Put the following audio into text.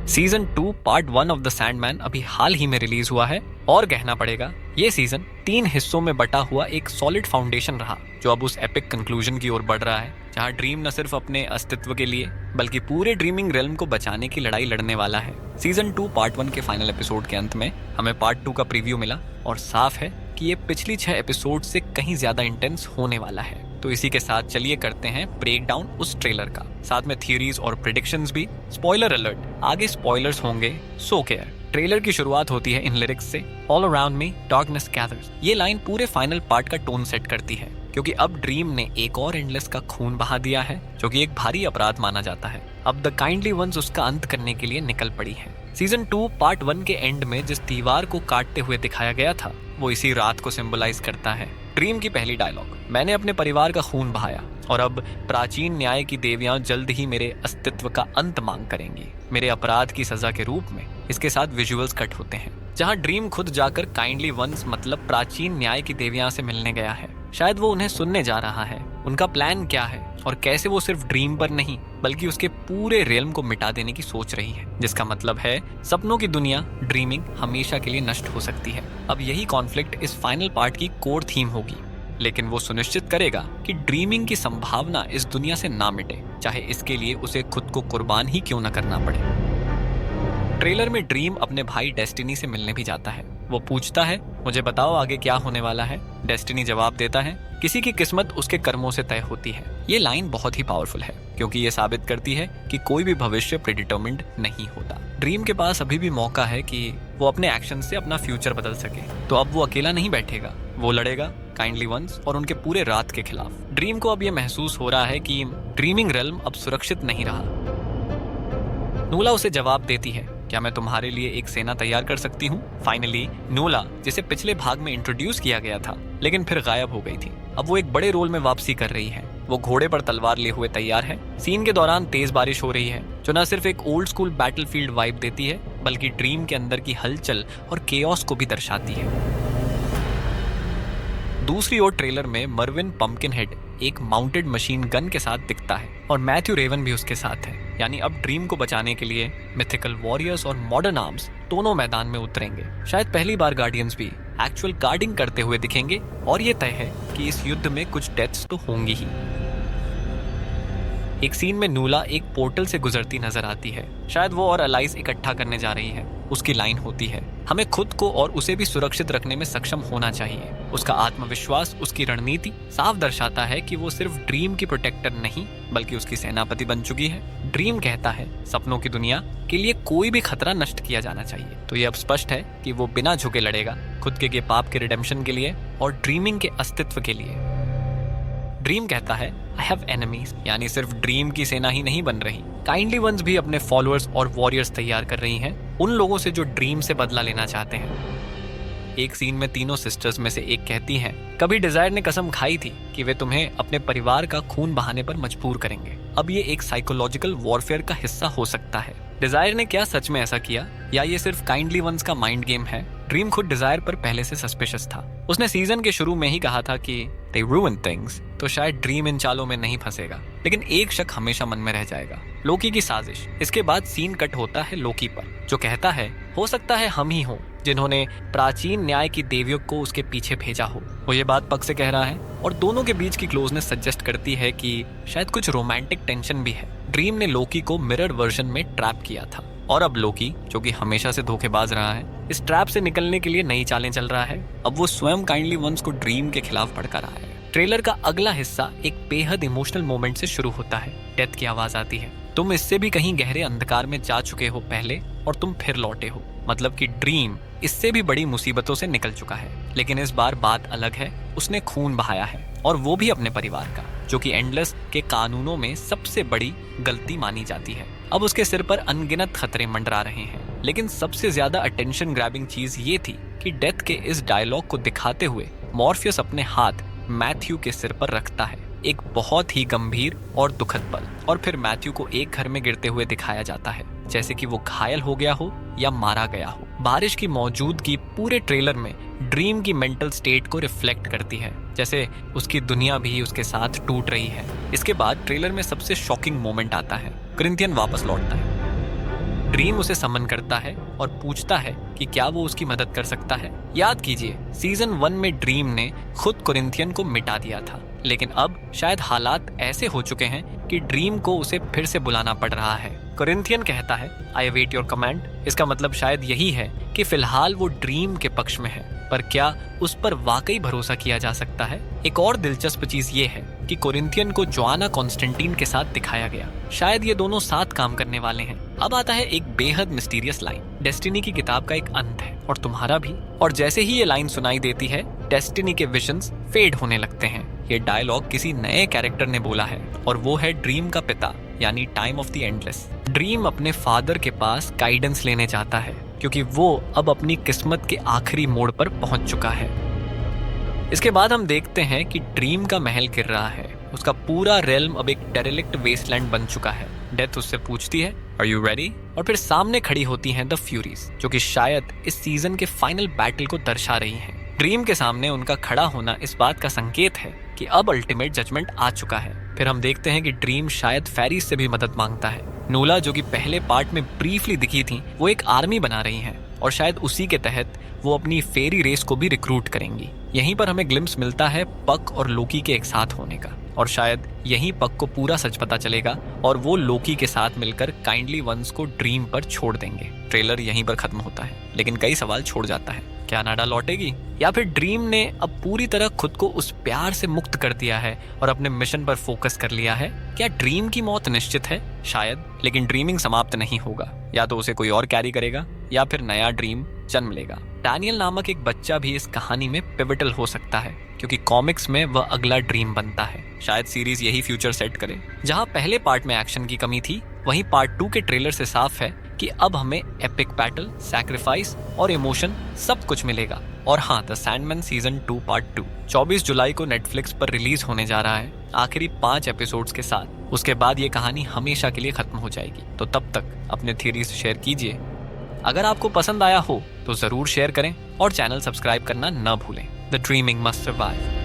Season 2 part 1 of the Sandman अभी हाल ही में release हुआ है और कहना पड़ेगा ये सीजन 3 हिस्सों में बटा हुआ एक सॉलिड फाउंडेशन रहा जो अब उस एपिक कंक्लूजन की ओर बढ़ रहा है, जहां ड्रीम न सिर्फ अपने अस्तित्व के लिए बल्कि पूरे ड्रीमिंग रेल्म को बचाने की लड़ाई लड़ने वाला है। सीजन 2 पार्ट 1 के फाइनल एपिसोड के अंत में हमें पार्ट 2 का प्रीव्यू मिला और साफ है कि ये पिछली 6 एपिसोड से कहीं ज्यादा इंटेंस होने वाला है। तो इसी के साथ चलिए करते हैं ब्रेक डाउन उस ट्रेलर का, साथ में थियरीज और प्रेडिक्शंस भी। स्पॉइलर अलर्ट, आगे स्पॉयलर्स होंगे, सो केयर। ट्रेलर की शुरुआत होती है इन लिरिक्स से, all around me darkness gathers. ये लाइन पूरे फाइनल पार्ट का टोन सेट करती है, क्योंकि अब ड्रीम ने एक और एंडलेस का खून बहा दिया है जो कि एक भारी अपराध माना जाता है। अब द काइंडली वंस उसका अंत करने के लिए निकल पड़ी है। सीजन 2 पार्ट 1 के एंड में जिस दीवार को काटते हुए दिखाया गया था वो इसी रात को सिंबलाइज करता है। ड्रीम की पहली डायलॉग, मैंने अपने परिवार का खून बहाया और अब प्राचीन न्याय की देवियां जल्द ही मेरे अस्तित्व का अंत मांग करेंगी, मेरे अपराध की सजा के रूप में। इसके साथ विजुअल्स कट होते हैं जहां ड्रीम खुद जाकर काइंडली वंस मतलब प्राचीन न्याय की देवियां से मिलने गया है। शायद वो उन्हें सुनने जा रहा है, उनका प्लान क्या है और कैसे वो सिर्फ ड्रीम पर नहीं बल्कि उसके पूरे रियल्म को मिटा देने की सोच रही है, जिसका मतलब है सपनों की दुनिया ड्रीमिंग हमेशा के लिए नष्ट हो सकती है। अब यही कॉन्फ्लिक्ट इस फाइनल पार्ट की कोर थीम होगी, लेकिन वो सुनिश्चित करेगा कि ड्रीमिंग की संभावना इस दुनिया से ना मिटे, चाहे इसके लिए उसे खुद को कुर्बान ही क्यों न करना पड़े। ट्रेलर में ड्रीम अपने भाई डेस्टिनी से मिलने भी जाता है। वो पूछता है, मुझे बताओ आगे क्या होने वाला है। डेस्टिनी जवाब देता है, किसी की किस्मत उसके कर्मों से तय होती है। ये लाइन बहुत ही पावरफुल है क्योंकि ये साबित करती है कि कोई भी भविष्य प्रीडिटरमिन्ड नहीं होता। ड्रीम के पास अभी भी मौका है कि वो अपने एक्शन से अपना फ्यूचर बदल सके। तो अब वो अकेला नहीं बैठेगा, वो लड़ेगा काइंडली वंस और उनके पूरे रात के खिलाफ। ड्रीम को अब ये महसूस हो रहा है कि ड्रीमिंग रेल्म अब सुरक्षित नहीं रहा। नूला उसे जवाब देती है, क्या मैं तुम्हारे लिए एक सेना तैयार कर सकती हूँ। फाइनली नूला, जिसे पिछले भाग में इंट्रोड्यूस किया गया था लेकिन फिर गायब हो गई थी, अब वो एक बड़े रोल में वापसी कर रही है। वो घोड़े पर तलवार लिए हुए तैयार है। सीन के दौरान तेज बारिश हो रही है जो न सिर्फ एक ओल्ड स्कूल बैटलफील्ड वाइब देती है बल्कि ड्रीम के अंदर की हलचल और केओस को भी दर्शाती है। दूसरी ओर ट्रेलर में मर्विन पम्पकिनहेड एक माउंटेड मशीन गन के साथ दिखता है और मैथ्यू रेवन भी उसके साथ है। यानी अब ड्रीम को बचाने के लिए मिथिकल वॉरियर्स और मॉडर्न आर्म्स दोनों मैदान में उतरेंगे। शायद पहली बार गार्डियंस भी एक्चुअल गार्डिंग करते हुए दिखेंगे और ये तय है कि इस युद्ध में कुछ डेथ्स तो होंगी ही। एक सीन में नूला एक पोर्टल से गुजरती नजर आती है। शायद वो और अलाइज इकट्ठा करने जा रही है। उसकी लाइन होती है, हमें खुद को और उसे भी सुरक्षित रखने में सक्षम होना चाहिए। उसका आत्मविश्वास, उसकी रणनीति साफ दर्शाता है कि वो सिर्फ ड्रीम की प्रोटेक्टर नहीं बल्कि उसकी सेनापति बन चुकी है। ड्रीम कहता है सपनों की दुनिया के लिए कोई भी खतरा नष्ट किया जाना चाहिए। तो ये अब स्पष्ट है कि वो बिना झुके लड़ेगा, खुद के पाप के रिडेम्पशन के लिए और ड्रीमिंग के अस्तित्व के लिए। ड्रीम कहता है आई हैव एनिमीज, यानी सिर्फ ड्रीम की सेना ही नहीं बन रही, काइंडली वंस भी अपने फॉलोअर्स और वॉरियर्स तैयार कर रही हैं, उन लोगों से जो ड्रीम से बदला लेना चाहते हैं। एक सीन में तीनों सिस्टर्स में से एक कहती हैं, कभी डिजायर ने कसम खाई थी कि वे तुम्हें अपने परिवार का खून बहाने पर मजबूर करेंगे। अब ये एक साइकोलॉजिकल वॉरफेयर का हिस्सा हो सकता है। डिजायर ने क्या सच में ऐसा किया या ये सिर्फ काइंडली वंस का माइंड गेम है। ड्रीम खुद डिजायर पर पहले से सस्पिशियस था। उसने सीजन के शुरू में ही कहा था कि they ruin things, तो शायद ड्रीम इन चालों में नहीं फंसेगा। लेकिन एक शक हमेशा मन में रह जाएगा, लोकी की साजिश। इसके बाद सीन कट होता है लोकी पर, जो कहता है हो सकता है हम ही हों जिन्होंने प्राचीन न्याय की देवियों को उसके पीछे भेजा हो। वो ये बात पग से कह रहा है और दोनों के बीच की क्लोजनेस सजेस्ट करती है कि शायद कुछ रोमांटिक टेंशन भी है। ड्रीम ने लोकी को मिरर वर्जन में ट्रैप किया था और अब लोकी, जो कि हमेशा से धोखेबाज रहा है, इस ट्रैप से निकलने के लिए नई चालें चल रहा है। अब वो स्वयं काइंडली वंस को ड्रीम के खिलाफ भड़का रहा है। ट्रेलर का अगला हिस्सा एक बेहद इमोशनल मोमेंट से शुरू होता है। डेथ की आवाज आती है, तुम इससे भी कहीं गहरे अंधकार में जा चुके हो पहले और तुम फिर लौटे हो। मतलब कि ड्रीम इससे भी बड़ी मुसीबतों से निकल चुका है, लेकिन इस बार बात अलग है। उसने खून बहाया है और वो भी अपने परिवार का, जो कि एंडलेस के कानूनों में सबसे बड़ी गलती मानी जाती है। अब उसके सिर पर अनगिनत खतरे मंडरा रहे हैं, लेकिन सबसे ज्यादा अटेंशन ग्रैबिंग चीज ये थी कि डेथ के इस डायलॉग को दिखाते हुए मॉर्फियस अपने हाथ मैथ्यू के सिर पर रखता है। एक बहुत ही गंभीर और दुखद पल। और फिर मैथ्यू को एक घर में गिरते हुए दिखाया जाता है, जैसे कि वो घायल हो गया हो या मारा गया हो। बारिश की मौजूदगी पूरे ट्रेलर में ड्रीम की मेंटल स्टेट को रिफ्लेक्ट करती है, जैसे उसकी दुनिया भी उसके साथ टूट रही है। इसके बाद ट्रेलर में सबसे शॉकिंग मोमेंट आता है, क्रिंथियन वापस लौटता है। ड्रीम उसे समन करता है और पूछता है कि क्या वो उसकी मदद कर सकता है। याद कीजिए, सीजन 1 में ड्रीम ने खुद कोरिंथियन को मिटा दिया था, लेकिन अब शायद हालात ऐसे हो चुके हैं कि ड्रीम को उसे फिर से बुलाना पड़ रहा है। कोरिंथियन कहता है, आई अवेट योर कमांड। इसका मतलब शायद यही है कि फिलहाल वो ड्रीम के पक्ष में है, पर क्या उस पर वाकई भरोसा किया जा सकता है? एक और दिलचस्प चीज ये है कि कोरिंथियन को जोआना कॉन्स्टेंटीन के साथ दिखाया गया। शायद ये दोनों साथ काम करने वाले हैं। अब आता है एक बेहद मिस्टीरियस लाइन, डेस्टिनी की किताब का एक अंत है और तुम्हारा भी। और जैसे ही ये लाइन सुनाई देती है, डेस्टिनी के विजन्स फेड होने लगते हैं। ये डायलॉग किसी नए कैरेक्टर ने बोला है और वो है ड्रीम का पिता, यानी time of the endless. Dream अपने फादर के पास गाइडेंस लेने जाता है क्योंकि वो अब अपनी किस्मत के आखिरी मोड़ पर पहुंच चुका है। इसके बाद हम देखते हैं कि ड्रीम का महल गिर रहा है। उसका पूरा रेल्म अब एक डेरेलिक्ट वेस्टलैंड बन चुका है। डेथ उससे पूछती है, आर यू रेडी? और फिर सामने खड़ी होती हैं द फ्यूरीज, जो कि शायद इस सीजन के फाइनल बैटल को दर्शा रही हैं। ड्रीम के सामने उनका खड़ा होना इस बात का संकेत है कि अब अल्टीमेट जजमेंट आ चुका है। फिर हम देखते हैं कि ड्रीम शायद फेरीज से भी मदद मांगता है। नोला, जो कि पहले पार्ट में ब्रीफली दिखी थी, वो एक आर्मी बना रही हैं और शायद उसी के तहत वो अपनी फेरी रेस को भी रिक्रूट करेंगी। यहीं पर हमें ग्लिम्स मिलता है पक और लोकी के एक साथ होने का, और शायद यहीं पक को पूरा सच पता चलेगा और वो लोकी के साथ मिलकर काइंडली वंस को ड्रीम पर छोड़ देंगे। ट्रेलर यहीं पर खत्म होता है, लेकिन कई सवाल छोड़ जाता है। क्या नाडा लौटेगी, या फिर ड्रीम ने अब पूरी तरह खुद को उस प्यार से मुक्त कर दिया है और अपने मिशन पर फोकस कर लिया है? क्या ड्रीम की मौत निश्चित है? शायद, लेकिन ड्रीमिंग समाप्त नहीं होगा। या तो उसे कोई और कैरी करेगा या फिर नया ड्रीम जन्म लेगा। डैनियल नामक एक बच्चा भी इस कहानी में पिवटल हो सकता है, क्योंकि कॉमिक्स में वह अगला ड्रीम बनता है। शायद सीरीज यही फ्यूचर सेट करे। जहां पहले पार्ट में एक्शन की कमी थी, वहीं पार्ट 2 के ट्रेलर से साफ है कि अब हमें एपिक बैटल, सैक्रिफाइस और इमोशन सब कुछ मिलेगा। और हाँ, द सैंडमैन सीजन 2 पार्ट 2 24 जुलाई को नेटफ्लिक्स पर रिलीज होने जा रहा है, आखिरी 5 एपिसोड्स के साथ। उसके बाद ये कहानी हमेशा के लिए खत्म हो जाएगी। तो तब तक अपने थ्योरीज शेयर कीजिए। अगर आपको पसंद आया हो तो जरूर शेयर करें और चैनल सब्सक्राइब करना न भूलें। The dreaming must survive.